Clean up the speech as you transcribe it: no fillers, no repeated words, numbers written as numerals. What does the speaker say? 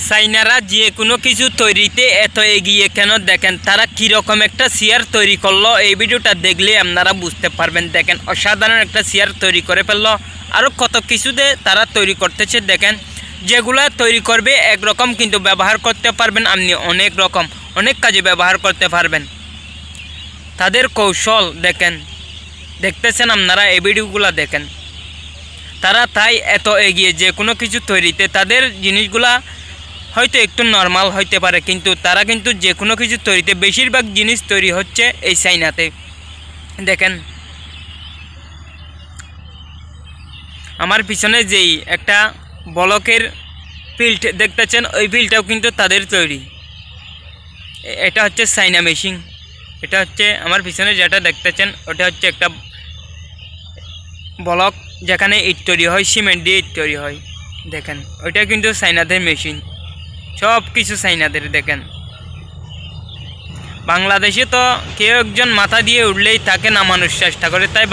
চাইনারা যে কোনো কিছু তৈরিতে এত এগিয়ে কেন দেখেন তারা কীরকম একটা চেয়ার তৈরি করলো এই ভিডিওটা দেখলে আপনারা বুঝতে পারবেন। দেখেন অসাধারণ একটা চেয়ার তৈরি করে ফেললো। আরও কত কিছুতে তারা তৈরি করতেছে দেখেন। যেগুলা তৈরি করবে একরকম কিন্তু ব্যবহার করতে পারবেন আপনি অনেক রকম অনেক কাজে ব্যবহার করতে পারবেন। তাদের কৌশল দেখেন, দেখতেছেন আপনারা এই ভিডিওগুলো দেখেন। তারা তাই এত এগিয়ে যে কোনো কিছু তৈরিতে তাদের জিনিসগুলা হয়তো একটু নর্মাল হইতে পারে, কিন্তু তারা কিন্তু যে কোনো কিছু তৈরিতে বেশিরভাগ জিনিস তৈরি হচ্ছে এই চাইনাতে। দেখেন আমার পিছনে যেই একটা বলকের ফিল্ড দেখতেছেন ওই ফিল্ডটাও কিন্তু তাদের তৈরি। এটা হচ্ছে চাইনা মেশিন। এটা হচ্ছে আমার পিছনে যেটা দেখতেছেন ওটা হচ্ছে একটা ব্লক যেখানে ইট তৈরি হয়, সিমেন্ট দিয়ে ইট তৈরি হয়। দেখেন ওইটা কিন্তু চাইনাদের মেশিন, সব কিছু চাইনাদের। দেখেন বাংলাদেশে তো কেউ একজন মাথা দিয়ে উঠলেই তাকে নামানোর চেষ্টা করে, তাই